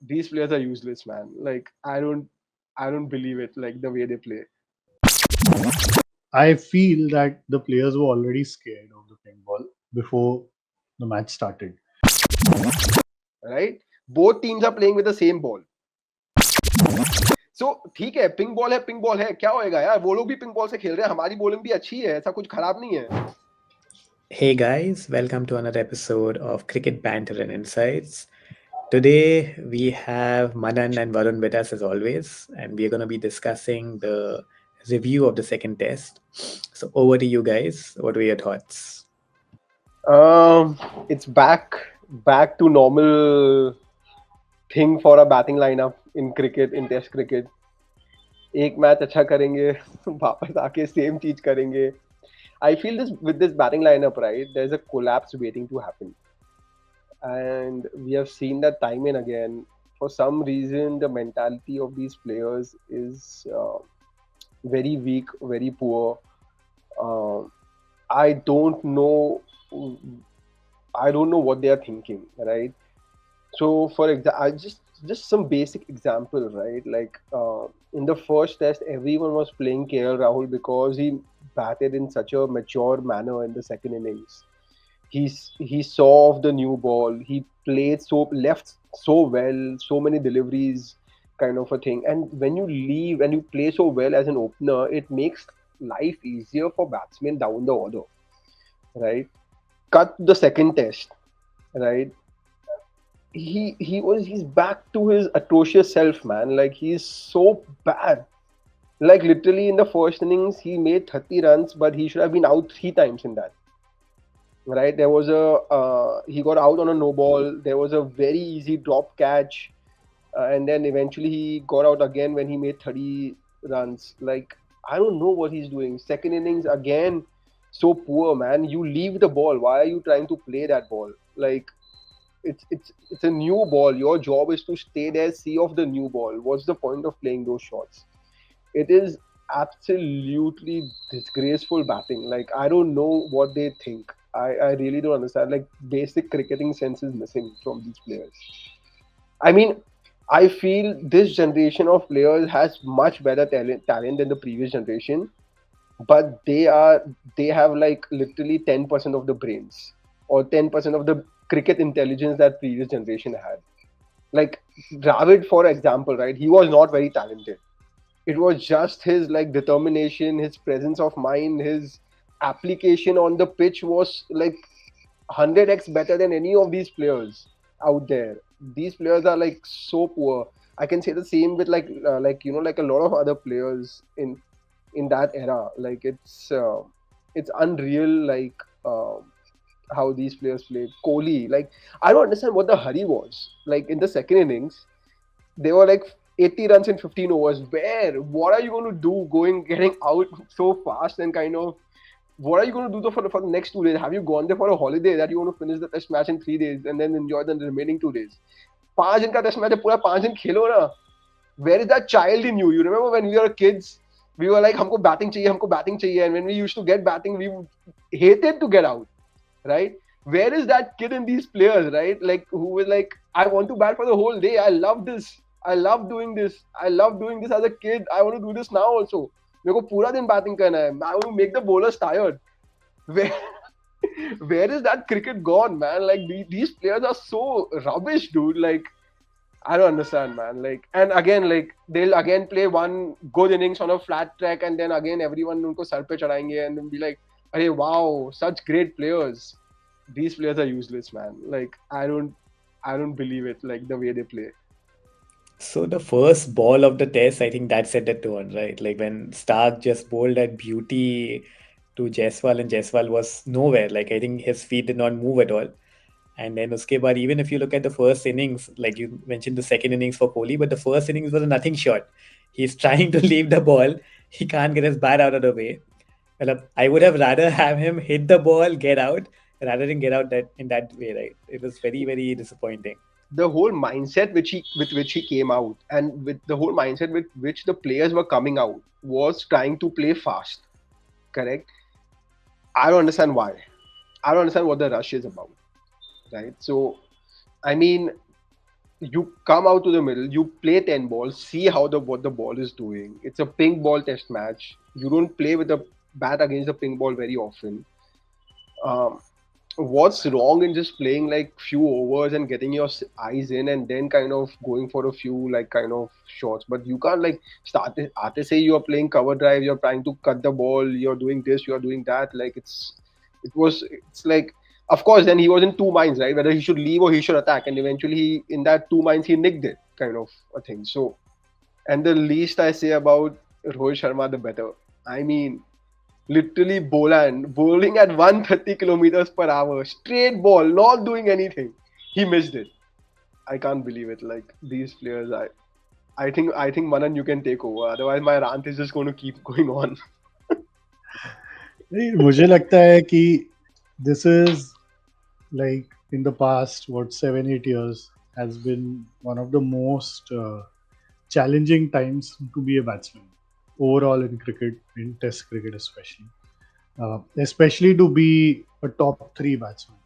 these players are useless, man. Like I don't believe it. Like the way they play, I feel that the players were already scared of the pink ball before the match started. right? Both teams are playing with the same ball. सो ठीक है, pink ball है, क्या होएगा यार? वो लोग भी pink ball से खेल रहे हैं, हमारी बॉलिंग भी अच्छी है, ऐसा कुछ खराब नहीं है। Hey guys, welcome to another episode of Cricket Banter and Insights. Today we have Manan and Varun with us as always, and we are going to be discussing the review of the second test. So, over to you guys. What were your thoughts? It's back to normal thing for a batting lineup in cricket, in Test cricket. एक match अच्छा करेंगे, वापस आके same चीज करेंगे. I feel this with this batting lineup, right? There's a collapse waiting to happen, and we have seen that time and again. For some reason, the mentality of these players is very weak, very poor. Uh, I don't know. I don't know what they are thinking, right? So, for example, I just some basic example, right? Like in the first test, everyone was playing KL Rahul because he batted in such a mature manner in the second innings. He saw off the new ball. He played so left so well, so many deliveries, kind of a thing. And when you leave and you play so well as an opener, it makes life easier for batsmen down the order, right? Cut the second test, right? He's back to his atrocious self, man. Like he's so bad. Like literally in the first innings, he made 30 runs, but he should have been out three times in that. Right? There was a he got out on a no ball. There was a very easy drop catch, and then eventually he got out again when he made 30 runs. Like I don't know what he's doing. Second innings again, so poor, man. You leave the ball. Why are you trying to play that ball? Like it's a new ball. Your job is to stay there, see off the new ball. What's the point of playing those shots? It is absolutely disgraceful batting. Like I don't know what they think. I really don't understand. Like basic cricketing sense is missing from these players. I mean, I feel this generation of players has much better talent than the previous generation, but they have like literally 10% of the brains or 10% of the cricket intelligence that previous generation had. Like Dravid, for example, right? He was not very talented. It was just his like determination, his presence of mind, his application on the pitch was like 100x better than any of these players out there. These players are like so poor. I can say the same with like like a lot of other players in that era. Like it's unreal. Like how these players played. Kohli, like I don't understand what the hurry was. Like in the second innings, they were like 80 runs in 15 overs. Where? What are you going to do getting out so fast and kind of what are you going to do for the next 2 days? Have you gone there for a holiday that you want to finish the test match in 3 days and then enjoy the remaining 2 days? 5 दिन का test match है पूरा 5 दिन खेलो ना. Where is that child in you? You remember when we were kids, we were like हमको batting चाहिए, and when we used to get batting, we hated to get out, right? Where is that kid in these players, right? Like who was like, I want to bat for the whole day. I love this. I love doing this. I love doing this as a kid. I want to do this now also. मेरे को पूरा दिन batting करना है. I want to make the bowlers tired. Where where is that cricket gone, man? Like these players are so rubbish, dude. Like I don't understand, man. Like and again, like they'll again play one good innings on a flat track, and then again everyone उनको sir पे चढ़ाएंगे and be like, "Hey, wow, such great players." These players are useless, man. Like I don't believe it. Like the way they play. So, the first ball of the test, I think that set the tone, right? Like when Stark just bowled that beauty to Jaiswal, and Jaiswal was nowhere. Like, I think his feet did not move at all. And then uske baad, even if you look at the first innings, like you mentioned the second innings for Kohli, but the first innings was a nothing shot. He's trying to leave the ball. He can't get his bat out of the way. Well, I would have rather have him hit the ball, get out, rather than get out that in that way, right? It was very, very disappointing. The whole mindset with which he came out, and with the whole mindset with which the players were coming out, was trying to play fast. Correct. I don't understand why. I don't understand what the rush is about. Right. So, I mean, you come out to the middle, you play 10 balls, see how what the ball is doing. It's a pink ball test match. You don't play with a bat against the pink ball very often. Um, what's wrong in just playing like few overs and getting your eyes in and then kind of going for a few like kind of shots? But you can't like start it. Aate say you are playing cover drive, you're trying to cut the ball, you're doing this, you're doing that. Like it's like, of course, then he was in two minds, right? Whether he should leave or he should attack, and eventually he in that two minds he nicked it, kind of a thing. So, and the least I say about Rohit Sharma, the better. I mean, literally bowling at 130 kilometers per hour, straight ball, not doing anything. He missed it. I can't believe it. Like these players, I think Manan, you can take over. Otherwise, my rant is just going to keep going on. नहीं, मुझे लगता है कि this is like in the past, what 7-8 years has been one of the most challenging times to be a batsman overall in cricket, in Test cricket especially to be a top three batsman.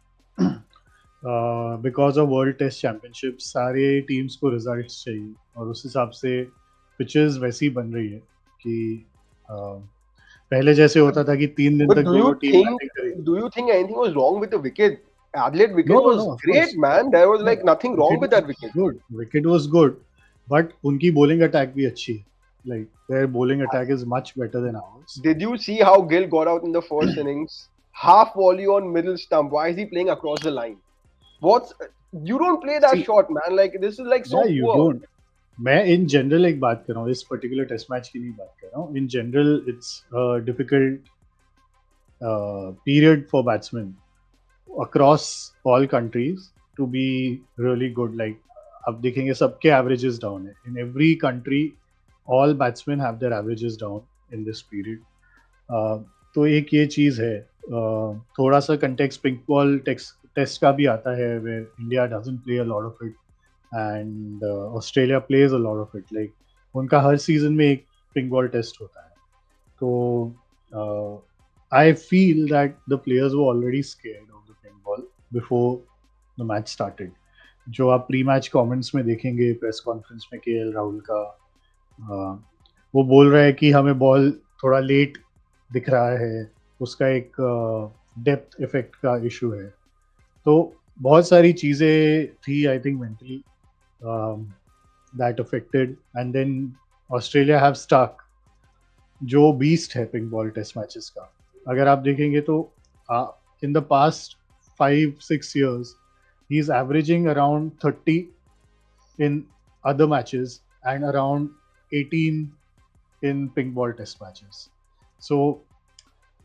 Because of World Test Championship सारे teams को results चाहिए और उस हिसाब से pitches वैसी बन रही है कि पहले जैसे होता था कि 3 दिन But तक दोनों टीम बैटिंग करेगी. do you think anything was wrong with the wicket? Adelaide wicket No, was of great, course. man. There was No, like nothing wrong with that wicket. good. Wicket was good, but उनकी bowling attack भी अच्छी है. Like their bowling attack is much better than ours. Did you see how Gill got out in the first innings? Half volley on middle stump. Why is he playing across the line? What's you don't play that See, shot, man. Like this is like so yeah, you poor. don't. मैं in general एक बात कर रहा हूँ, इस particular test match की नहीं बात कर रहा हूँ. In general, it's a difficult period for batsmen across all countries to be really good. Like आप देखेंगे सबके averages down है. In every country, all batsmen have their averages down in this period. तो एक ये चीज़ है. थोड़ा सा context pink ball test का भी आता है where India doesn't play a lot of it and Australia plays a lot of it. Like उनका हर season में एक pink ball test होता है. तो I feel that the players were already scared of the pink ball before the match started. जो आप pre match comments में देखेंगे प्रेस कॉन्फ्रेंस में केएल राहुल का, वो बोल रहा है कि हमें बॉल थोड़ा लेट दिख रहा है, उसका एक डेप्थ इफेक्ट का इशू है. तो बहुत सारी चीज़ें थी I think mentally that affected and then Australia have stuck जो बीस्ट है पिंक बॉल टेस्ट मैचेस का. अगर आप देखेंगे तो in the past 5-6 years he is averaging around 30 in other matches and around 18 in pink ball test matches. So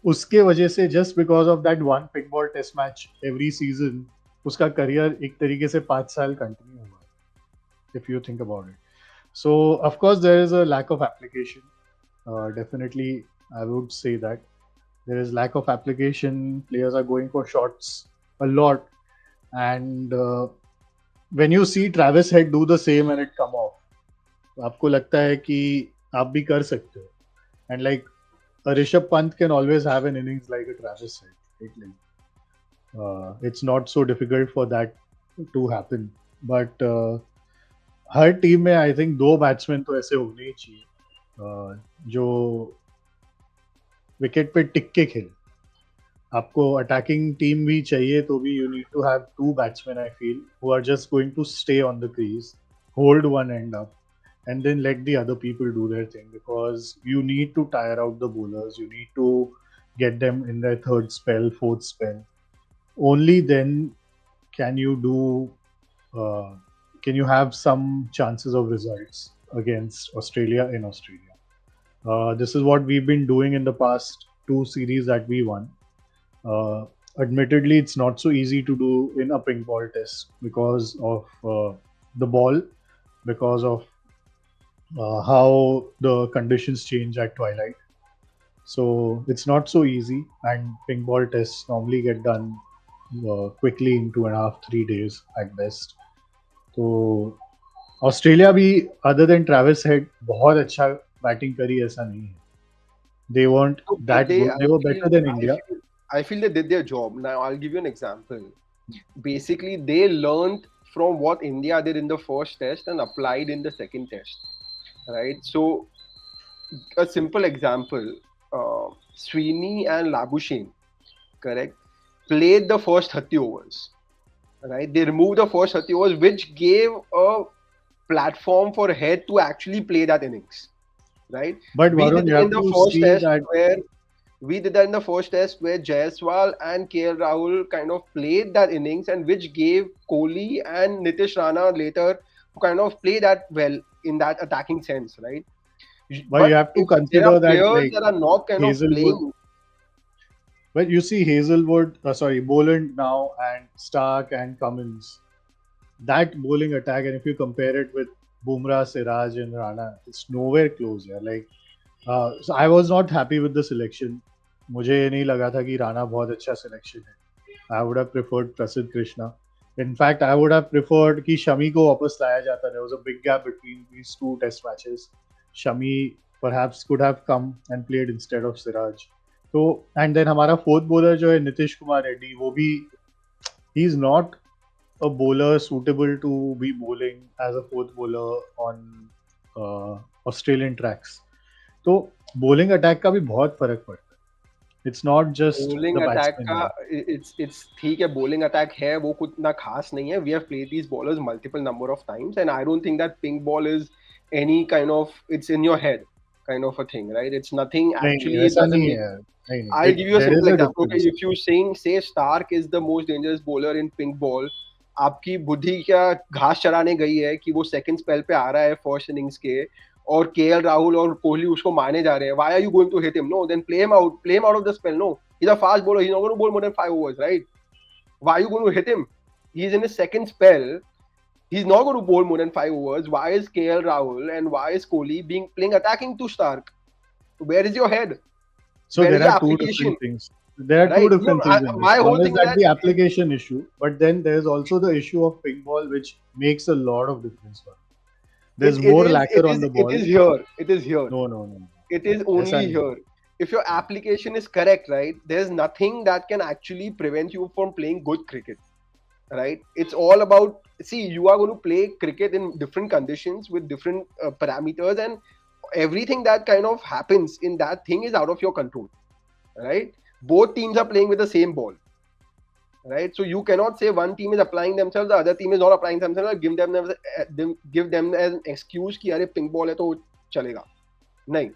उसके वजह से just because of that one pink ball test match every season उसका career एक तरीके से 5 साल continue हुआ if you think about it. So of course there is a lack of application. Definitely I would say that there is lack of application. Players are going for shots a lot and when you see Travis Head do the same and it come off, आपको लगता है कि आप भी कर सकते हो. And like a Rishabh Pant can always have an innings like a Travis Head. Like, it's not so difficult for that to happen. But her team में I think 2 बैट्समैन तो ऐसे होने ही चाहिए जो विकेट पे टिक के खेले. आपको अटैकिंग टीम भी चाहिए तो भी you need to have 2 batsman I feel who are just going to stay on the crease, hold one end up and then let the other people do their thing, because you need to tire out the bowlers, you need to get them in their third spell, fourth spell. Only then can you can you have some chances of results against Australia in Australia. This is what we've been doing in the past 2 series that we won. Admittedly, it's not so easy to do in a pink ball test because of the ball, because of how the conditions change at twilight. So it's not so easy, and pink ball tests normally get done quickly in 2.5-3 days at best. So Australia भी other than Travis Head बहुत अच्छा batting करी ऐसा नहीं है. They weren't that good. They were better than India. I feel they did their job. Now I'll give you an example. Basically, they learned from what India did in the first test and applied in the second test, right? So a simple example, Srini and Labuschagne, correct, played the first 30 overs, right? They removed the first 30 overs, which gave a platform for Head to actually play that innings, right? But We Varun, did you it in have the to first see test that. where Jaiswal and KL Rahul kind of played that innings, and which gave Kohli and Nitish Rana later to kind of play that well in that attacking sense, right? But you But have to if there are consider that, players like, that are not kind of Hazelwood. playing, But you see Boland now and Stark and Cummins. That bowling attack, and if you compare it with Bumrah, Siraj, and Rana, it's nowhere close. Yeah, like, so I was not happy with the selection. मुझे ये नहीं लगा था कि राणा बहुत अच्छा selection है. I would have preferred Prasidh Krishna. In fact, I would have preferred कि शमी को वापस लाया जाता. There was a big gap between these two test matches. Shami perhaps could have come and played instead of Siraj. So, and then हमारा fourth bowler जो है नीतीश कुमार रेड्डी, वो भी he is not a bowler suitable to be bowling as a fourth bowler on Australian tracks. तो bowling attack का भी बहुत फर्क पड़ता है. It's not just bowling the attack batsman. का it's ठीक है, bowling attack है, वो कुछ ना खास नहीं है. We have played these bowlers multiple number of times, and I don't think that pink ball is any kind of, it's in your head kind of a thing, right? It's nothing actually. It ऐसा doesn't नहीं make. है. नहीं, I'll give you a there is simple a example. Okay, difference. if you say Stark is the most dangerous bowler in pink ball, आपकी बुद्धि क्या घास चराने गई है कि वो सेकंड स्पेल पे आ रहा है फर्स्ट इनिंग्स के, और केएल राहुल और कोहली उसको मारने जा रहे हैं. Why are you going to hit him? No, then play him out of the spell. No, he's a fast bowler. He's not going to bowl more than 5 overs, right? Why are you going to hit him? He's in his second spell. He's not going to bowl more than 5 overs. Why is KL Rahul and why is Kohli playing attacking to Stark? Where is your head? So Where is there the are two application? different things. There are two Right? different things in My this. whole One is thing that that the application issue, but then there's also the issue of pink ball, which makes a lot of difference. There's more lacquer on the ball. it is here. It is here. No. It is ऐसा only नहीं. here. If your application is correct, right, there's nothing that can actually prevent you from playing good cricket. Right? It's all about, see, you are going to play cricket in different conditions with different parameters, and everything that kind of happens in that thing is out of your control. Right? Both teams are playing with the same ball. Right? So you cannot say one team is applying themselves, the other team is not applying themselves, give them an excuse कि अरे pink ball है तो चलेगा. नहीं,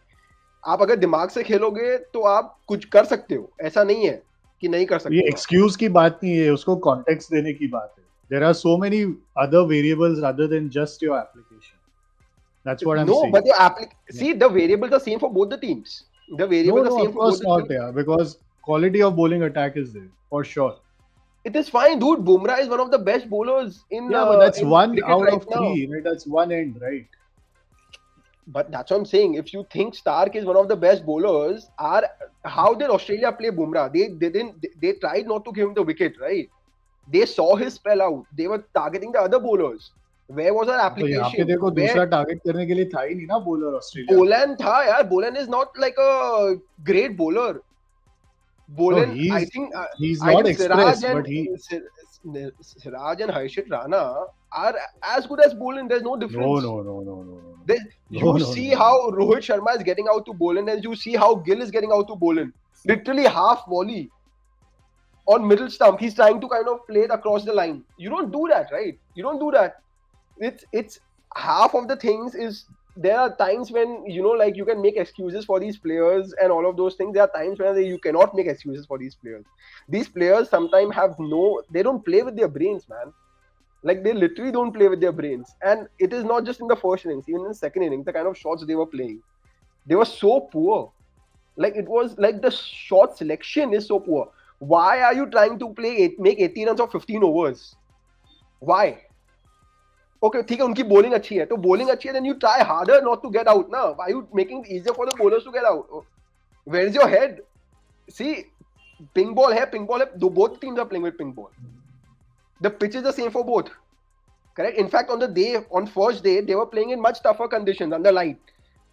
आप अगर दिमाग से खेलोगे तो आप कुछ कर सकते हो. ऐसा नहीं है कि नहीं कर सकते. ये excuse की बात नहीं है, उसको context देने की बात है. There are so many other variables other than just your application. That's what I'm saying. No, but your see, the variables are same for both the teams. The variables are same of for both course the not, teams. yeah, because quality of bowling attack is there for sure. It is fine, dude. Bumrah is one of the best bowlers in but that's in one cricket out right of now. three, right? That's one end, right? But that's what I'm saying. If you think Stark is one of the best bowlers, how did Australia play Bumrah? They tried not to give him the wicket, right? They saw his spell out. They were targeting the other bowlers. Where was our तो यहाँ पे application? देखो दूसरा target करने के लिए था ही नहीं ना bowler ऑस्ट्रेलिया. Boland था यार. Boland is not like a great bowler. Boland, No, I think not express, but Siraj and Harshit Rana are as good as Boland. There's no difference. No. You see how Rohit Sharma is getting out to Boland, and you see how Gill is getting out to Boland. Literally half volley on middle stump. He's trying to kind of play it across the line. You don't do that, right? You don't do that. It's half of the things is. There are times when, like, you can make excuses for these players and all of those things. There are times when you cannot make excuses for these players. These players sometimes they don't play with their brains, man. Like, they literally don't play with their brains. And it is not just in the first innings, even in the second innings, the kind of shots they were playing, they were so poor. Like, it was like the shot selection is so poor. Why are you trying to make 80 runs of 15 overs? Why? Okay, ठीक है, उनकी bowling अच्छी है, तो bowling अच्छी है, then you try harder not to get out, na? Why are you making it easier for the bowlers to get out? Where is your head? See, pink ball hai. Both teams are playing with pink ball. The pitch is the same for both. Correct? In fact, on first day, they were playing in much tougher conditions under light.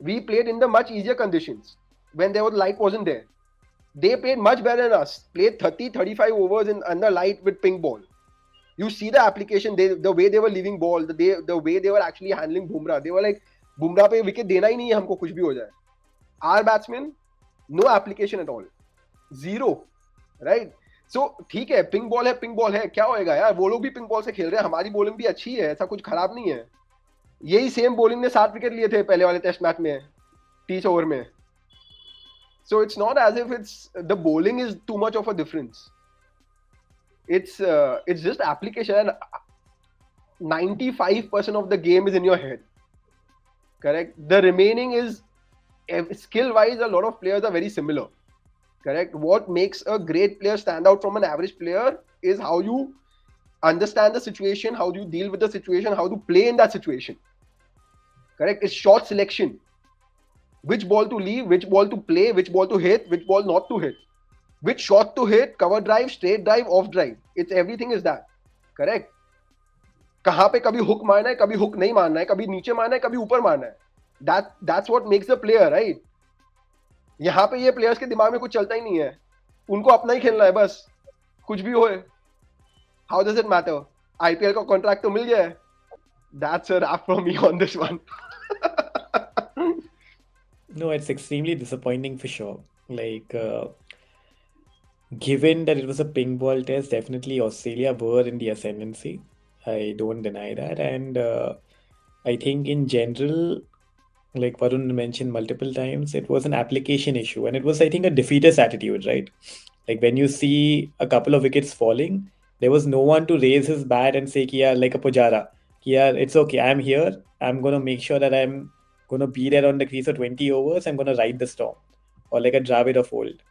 We played in the much easier conditions when light wasn't there. They played much better than us. Played 30-35 overs under light with pink ball. You see the application, the way they were leaving ball, the way they were actually handling Bumrah. They were like, Bumrah पे wicket देना ही नहीं है हमको, कुछ भी हो जाए. Our batsmen, no application at all, zero, right? So ठीक है, पिंक बॉल है, क्या होएगा यार, वो लोग भी पिंक बॉल से खेल रहे हैं, हमारी बॉलिंग भी अच्छी है, ऐसा कुछ खराब नहीं है. यही सेम बॉलिंग ने 7 विकेट लिए थे पहले वाले टेस्ट मैच में 30 ओवर में. So it's not as if the bowling is too much of a difference. It's just application, and 95% of the game is in your head. Correct? The remaining is, skill wise, a lot of players are very similar. Correct? What makes a great player stand out from an average player is how you understand the situation, how do you deal with the situation, how to play in that situation. Correct? It's shot selection. Which ball to leave, which ball to play, which ball to hit, which ball not to hit, which shot to hit, cover drive, straight drive, off drive. It's everything is that. Correct? कहाँ पे कभी hook मारना है, कभी hook नहीं मारना है, कभी नीचे मारना है, कभी ऊपर मारना है. That's what makes the player, right? यहाँ पे ये प्लेयर्स के दिमाग में कुछ चलता ही नहीं है, उनको अपना ही खेलना है बस, कुछ भी होए. How does it matter? IPL का कॉन्ट्रैक्ट तो मिल गया है. That's a wrap from me on this one. No, it's extremely disappointing for sure. Like, given that it was a pink ball test, definitely Australia were in the ascendancy. I don't deny that. And I think in general, like Varun mentioned multiple times, it was an application issue. And it was, I think, a defeatist attitude, right? Like when you see a couple of wickets falling, there was no one to raise his bat and say, Kia, like a Pujara, Kia, it's okay, I'm here. I'm going to make sure that I'm going to be there on the crease for 20 overs. I'm going to ride the storm. Or like a Dravid of old.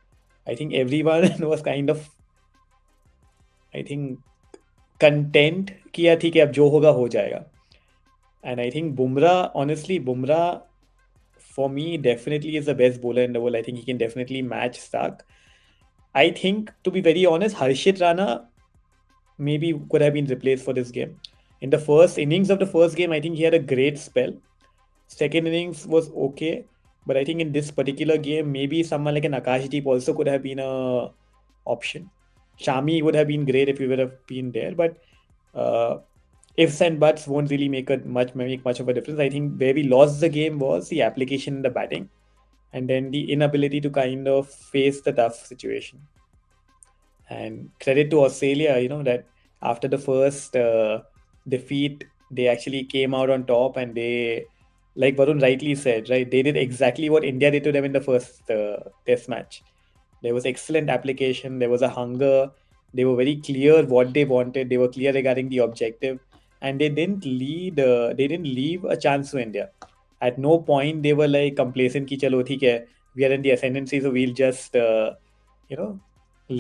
I think everyone was kind of, I think, content कि यार ठीक है अब जो होगा हो जाएगा. And I think Bumrah for me definitely is the best bowler in the world. I think he can definitely match Stark. I think, to be very honest, Harshit Rana maybe could have been replaced for this game. In the first innings of the first game, I think he had a great spell. Second innings was okay, but I think in this particular game, maybe someone like an Akashdeep also could have been a option. Shami would have been great if he would have been there, but ifs and buts won't really make much of a difference. I think where we lost the game was the application in the batting, and then the inability to kind of face the tough situation. And credit to Australia, that after the first defeat, they actually came out on top, and they, like Varun rightly said, right, they did exactly what India did to them in the first test match. There was excellent application. There was a hunger. They were very clear what they wanted. They were clear regarding the objective, and they didn't leave a chance to India. At no point they were like complacent ki chalo theek hai, we are in the ascendancy, so we'll just let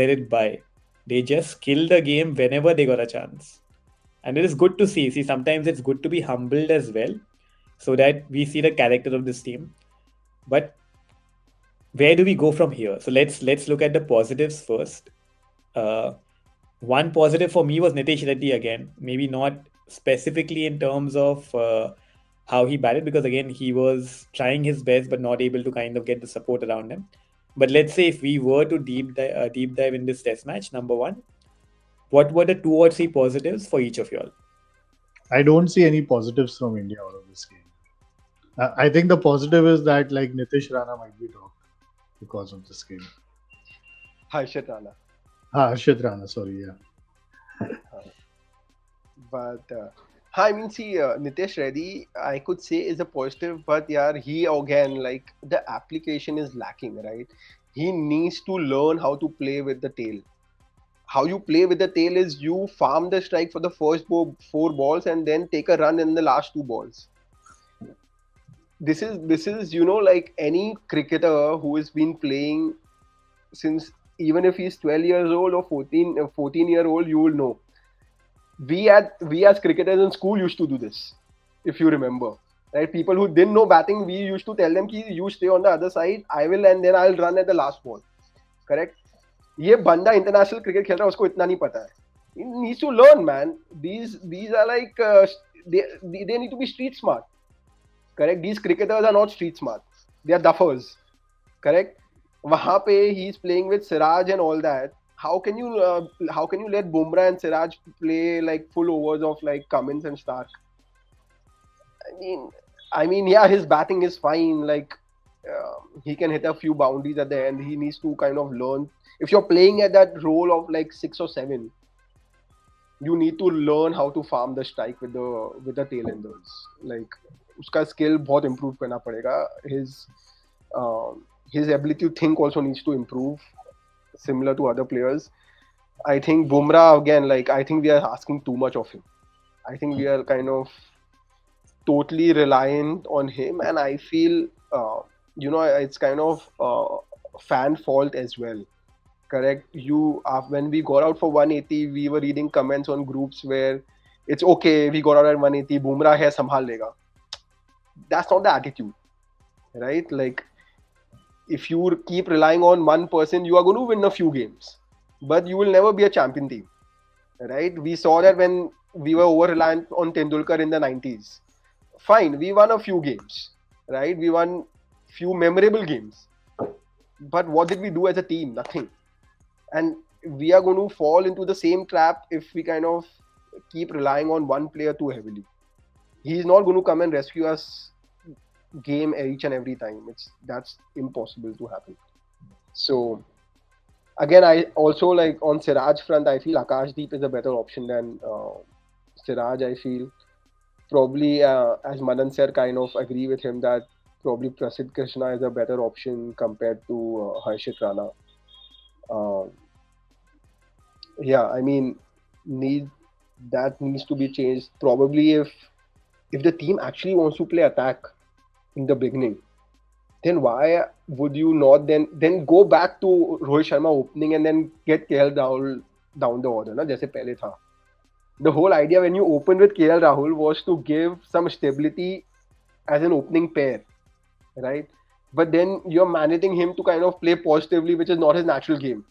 it by. They just killed the game whenever they got a chance. And it is good to see. See, sometimes it's good to be humbled as well, so that we see the character of this team. But where do we go from here? So let's look at the positives first. One positive for me was Nitish Reddy again. Maybe not specifically in terms of how he batted, because again he was trying his best but not able to kind of get the support around him. But let's say if we were to deep dive in this test match, number one, what were the 2 or 3 positives for each of y'all? I don't see any positives from India out of this game. I think the positive is that like Nitish Rana might be dropped because of this game. Harshit Rana. Harshit Rana, sorry, yeah. But I mean, see, Nitish Reddy, I could say is a positive, but yeah, he again, like, the application is lacking, right? He needs to learn how to play with the tail. How you play with the tail is you farm the strike for the first 4 balls and then take a run in the last 2 balls. This is like any cricketer who has been playing since, even if he's 12 years old or 14-year-old, you will know. We as cricketers in school used to do this, if you remember, right? People who didn't know batting, we used to tell them ki you stay on the other side, and then I'll run at the last ball. Correct? ये बंदा international cricket खेल रहा है, उसको इतना नहीं पता है. He needs to learn, man. These are like they need to be street smart. Correct? These cricketers are not street smart. They are duffers. Correct? वहाँ पे he is playing with Siraj and all that. how can you let Bumrah and Siraj play like full overs of like Cummins and Stark? I mean, yeah, his batting is fine. Like, he can hit a few boundaries at the end. He needs to kind of learn. If you're playing at that role of like 6 or 7, you need to learn how to farm the strike with the tailenders. Like, उसका skill बहुत improve करना पड़ेगा. His ability to think also needs to improve, similar to other players. I think Bumrah again. Like, I think we are asking too much of him. I think we are kind of totally reliant on him, and I feel it's kind of fan fault as well. Correct? When we got out for 180, we were reading comments on groups where it's okay, we got out at 180, Bumrah hai sambhal lega. That's not the attitude, right? Like, if you keep relying on one person, you are going to win a few games, but you will never be a champion team, right? We saw that when we were over reliant on Tendulkar in the 90s. Fine, we won a few games, right? We won few memorable games, but what did we do as a team? Nothing. And we are going to fall into the same trap if we kind of keep relying on one player too heavily. He's not going to come and rescue us game each and every time. That's impossible to happen. So again, I also like on Siraj front, I feel Akashdeep is a better option than Siraj. I feel probably, as Manan said, kind of agree with him that probably Prasidh Krishna is a better option compared to Harshit Rana. Uh, yeah, I mean, need that needs to be changed. Probably if the team actually wants to play attack in the beginning, then why would you not then go back to Rohit Sharma opening and then get KL Rahul down the order, na? जैसे पहले था. The whole idea when you opened with KL Rahul was to give some stability as an opening pair, right? But then you're managing him to kind of play positively, which is not his natural game.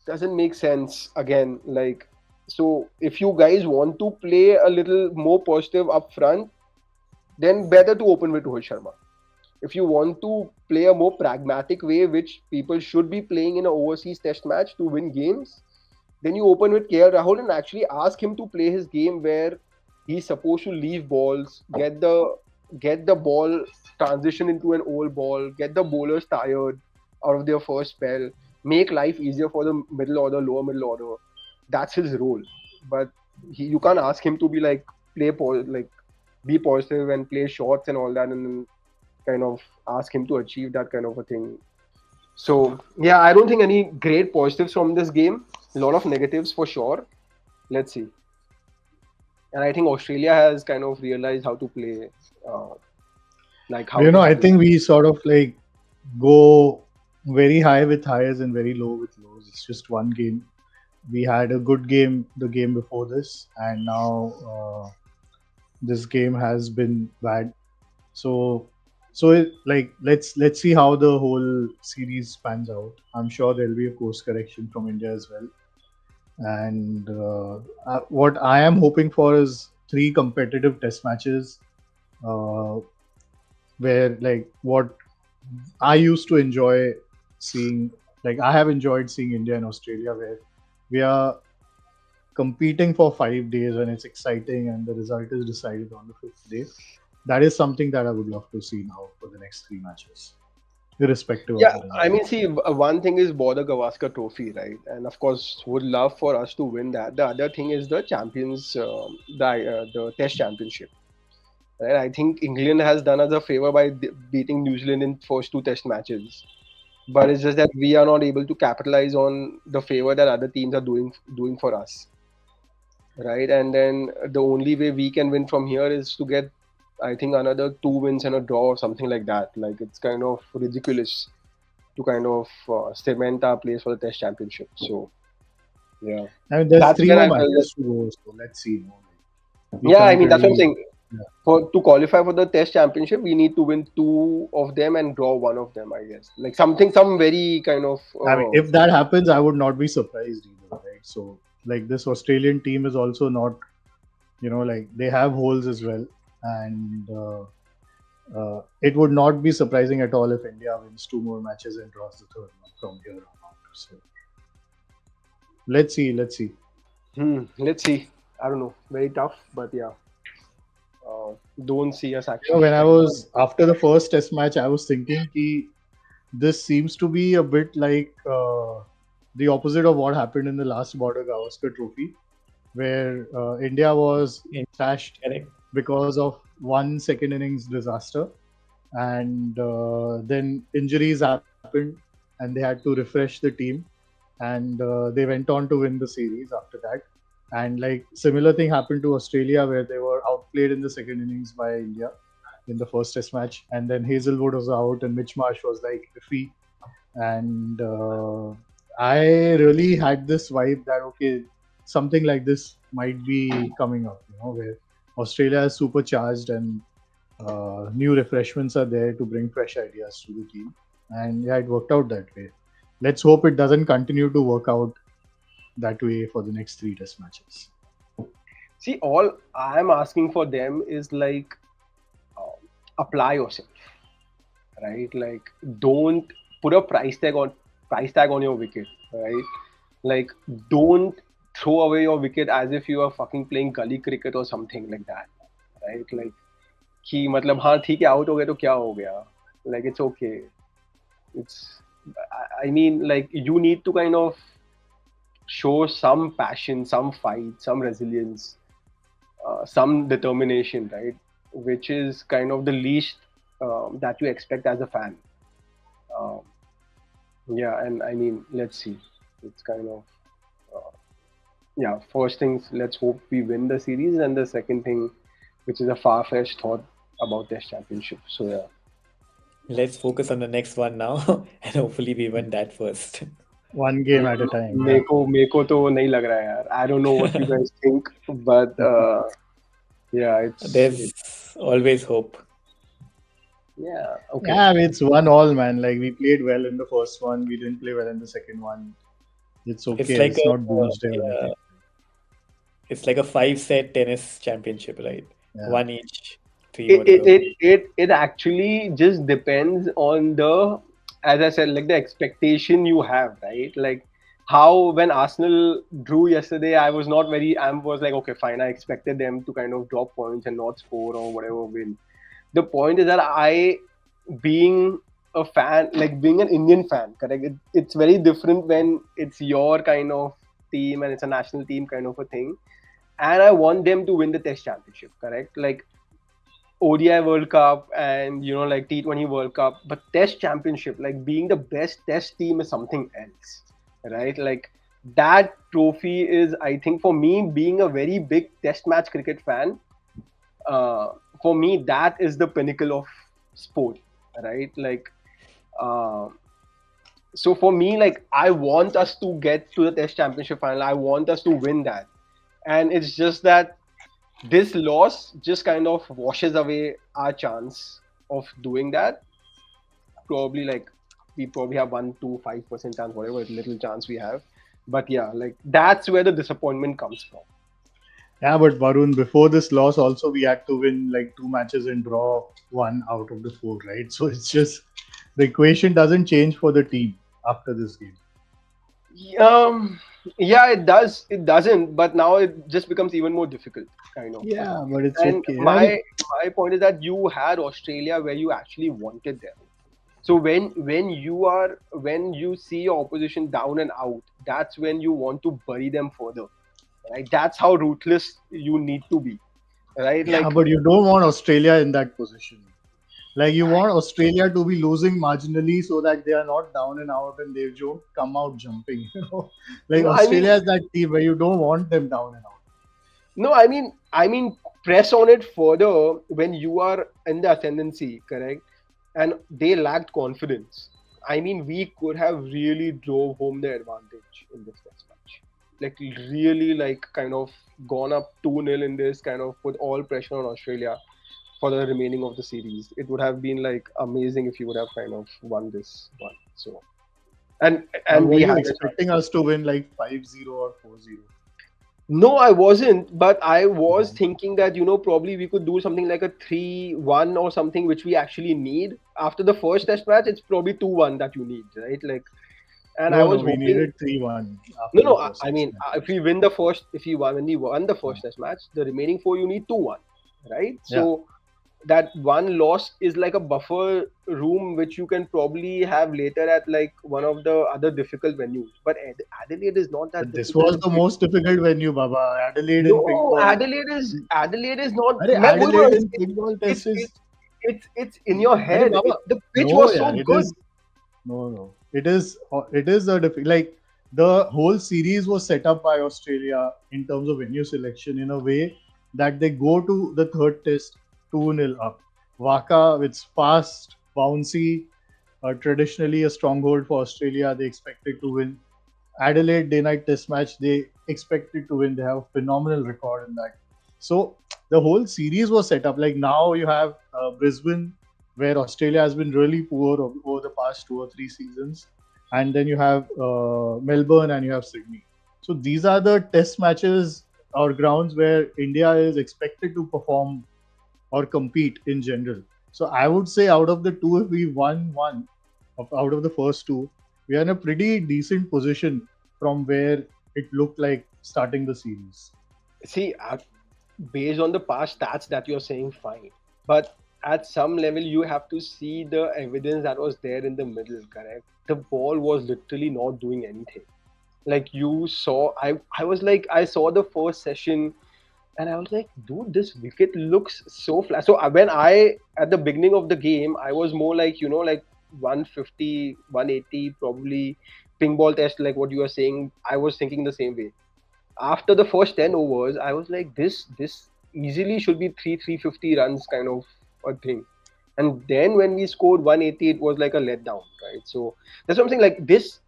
Doesn't make sense again. Like, so if you guys want to play a little more positive up front, then better to open with Rohit Sharma. If you want to play a more pragmatic way, which people should be playing in an overseas test match to win games, then you open with KL Rahul and actually ask him to play his game where he's supposed to leave balls, get the ball transition into an old ball, get the bowlers tired out of their first spell, make life easier for the middle order, lower middle order. That's his role. But you can't ask him to be like like be positive and play shots and all that, and then kind of ask him to achieve that kind of a thing. So yeah, I don't think any great positives from this game. A lot of negatives for sure. Let's see. And I think Australia has kind of realized how to play, like how to I handle. think we sort of like go very high with highs and very low with lows. It's just one game. We had a good game the game before this, and now this game has been bad. So, let's see how the whole series pans out. I'm sure there'll be a course correction from India as well. And what I am hoping for is 3 competitive test matches, uh, where like what I used to enjoy seeing, like I have enjoyed seeing India and Australia, where we are competing for 5 days and it's exciting and the result is decided on the 5th day. That is something that I would love to see now for the next 3 matches, irrespective of Yeah, the I result. mean, see, one thing is Border Gavaskar Trophy, right? And of course, would love for us to win that. The other thing is the champions, the Test Championship. Right? I think England has done us a favor by beating New Zealand in first 2 Test matches. But it's just that we are not able to capitalize on the favor that other teams are doing for us, right? And then the only way we can win from here is to get, I think, another 2 wins and a draw or something like that. Like, it's kind of ridiculous to kind of cement our place for the Test Championship. So yeah, I mean, there's that's three where more I felt that. matches to go, so let's see. We Yeah, I can't mean, that's what I'm really. saying. Yeah. For to qualify for the Test Championship, we need to win 2 of them and draw one of them. I guess, like some very kind of. I mean, if that happens, I would not be surprised either, right? So, like, this Australian team is also not, like they have holes as well, and it would not be surprising at all if India wins 2 more matches and draws the third one from here on out. So, Let's see. Let's see. Let's see. I don't know. Very tough, but yeah. Don't see us You know, actually when I kind of. was after the first test match, I was thinking ki this seems to be a bit like the opposite of what happened in the last Border Gavaskar Trophy, where India was In- stashed Correct. because of one second innings disaster, and then injuries happened, and they had to refresh the team, and they went on to win the series after that. And like similar thing happened to Australia, where they were outplayed in the second innings by India in the first test match, and then Hazelwood was out and Mitch Marsh was like iffy, and I really had this vibe that okay, something like this might be coming up, where Australia is supercharged and new refreshments are there to bring fresh ideas to the team, and yeah, it worked out that way. Let's hope it doesn't continue to work out that way for the next three test matches. See, all I'm asking for them is like apply yourself, right? Like don't put a price tag on your wicket, right? Like don't throw away your wicket as if you are fucking playing gully cricket or something like that, right? Like कि मतलब हाँ ठीक है out हो गया तो क्या हो गया, like it's okay. It's I mean like you need to kind of show some passion, some fight, some resilience, some determination, right? Which is kind of the least that you expect as a fan. Um, yeah, and I mean, let's see. It's kind of yeah. First things, let's hope we win the series, and the second thing, which is a far-fetched thought about Test Championship. So yeah. Let's focus on the next one now, and hopefully we win that first. One game at a time. मेरे Yeah. को मेरे को तो नहीं लग रहा है यार. I don't know what you guys think, but yeah, There's always hope. yeah, okay. Yeah, I mean, it's 1-1, man. Like we played well in the first one, we didn't play well in the second one. It's okay. It's like It's not a doomsday or yeah, anything. it's like a 5-set tennis championship, right? Yeah. One each, three, It it, whatever. it actually just depends on the, as I said, like the expectation you have, right? Like how when Arsenal drew yesterday, I was like, okay, fine, I expected them to kind of drop points and not score or whatever win. The point is that being a fan, like being an Indian fan, correct? It's very different when it's your kind of team and it's a national team kind of a thing. And I want them to win the Test Championship, correct? Like ODI World Cup and like T20 World Cup, but Test Championship, like being the best Test team is something else, right? Like that trophy is, I think, for me, being a very big Test match cricket fan, uh, for me that is the pinnacle of sport, right? Like, uh, so for me, like I want us to get to the Test Championship final. I want us to win that, and it's just that this loss just kind of washes away our chance of doing that. Probably like we probably have 1 to 5% chance, whatever little chance we have. But yeah, like that's where the disappointment comes from. Yeah, but Varun, before this loss, also we had to win like two matches and draw one out of the four, right? So it's just the equation doesn't change for the team after this game. Yeah, it does. It doesn't, but now it just becomes even more difficult, kind of. Yeah, but it's And okay. my point is that you had Australia where you actually wanted them. So when you see your opposition down and out, that's when you want to bury them further, right? That's how ruthless you need to be, right? Yeah, Like but you don't want Australia in that position. Like you want Australia to be losing marginally so that they are not down and out and they don't come out jumping. Like no, I mean, Australia is that team where you don't want them down and out. no, I mean, press on it further when you are in the ascendancy, correct? And they lacked confidence. I mean, we could have really drove home the advantage in this test match. Like really, like kind of gone up 2-0 in this, kind of put all pressure on Australia for the remaining of the series. It would have been like amazing if you would have kind of won this one. So and Or and were we you had a chance. expecting us to win like 5-0 or 4-0? No, I wasn't, but I was thinking that probably we could do something like a 3-1 or something, which we actually need. After the first test match, it's probably 2-1 that you need, right? Like and I No, was we hoping. needed 3-1 No, after the no. first I test mean, match. if we win the first, if we won, when we won the first Yeah. test match, the remaining 4 you need 2-1, right? Yeah. So that one loss is like a buffer room which you can probably have later at like one of the other difficult venues. But Adelaide is not that But this difficult was to the play. most difficult venue, Baba. Adelaide in pink No, ball. Adelaide is not. अरे मैं वही बोल Adelaide रहा in हूँ, pink ball it's test is. it's it's in your अरे head. Baba, The pitch no, was so yeah, it good. is. No. It is a like the whole series was set up by Australia in terms of venue selection in a way that they go to the third test 2-0 up. Waka, it's fast, bouncy, traditionally a stronghold for Australia. They expected to win. Adelaide Day Night Test match, they expected to win. They have a phenomenal record in that. So the whole series was set up. Like now you have Brisbane, where Australia has been really poor over the past 2 or 3 seasons, and then you have Melbourne and you have Sydney. So these are the test matches or grounds where India is expected to perform or compete in general. So I would say out of the two, if we won one out of the first two, we are in a pretty decent position from where it looked like starting the series. See, based on the past stats that you're saying, fine. But at some level, you have to see the evidence that was there in the middle, correct? The ball was literally not doing anything. Like you saw, I was like, I saw the first session and I was like, dude, this wicket looks so flat. So when at the beginning of the game, I was more like, like 150, 180, probably ping ball test, like what you were saying. I was thinking the same way after the first 10 overs, I was like, this easily should be 350 runs kind of a thing. And then when we scored 180, it was like a letdown, right? So that's what I'm saying. Like this,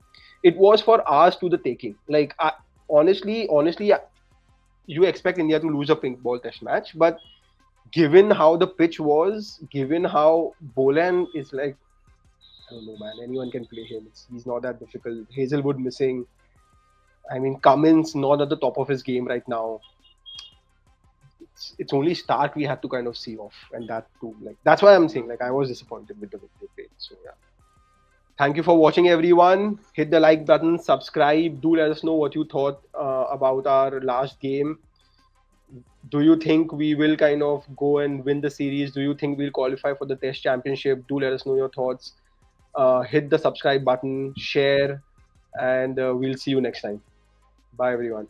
it was for ours to the taking. Like honestly, you expect India to lose a pink ball test match, but given how the pitch was, given how Bolan is like, I don't know, man. Anyone can play him. He's not that difficult. Hazelwood missing. I mean, Cummins not at the top of his game right now. It's only start we had to kind of see off, and that too. Like that's why I'm saying like I was disappointed with the way they played. So yeah. Thank you for watching, everyone. Hit the like button, subscribe. Do let us know what you thought about our last game. Do you think we will kind of go and win the series? Do you think we'll qualify for the Test Championship? Do let us know your thoughts. Hit the subscribe button, share, and we'll see you next time. Bye, everyone.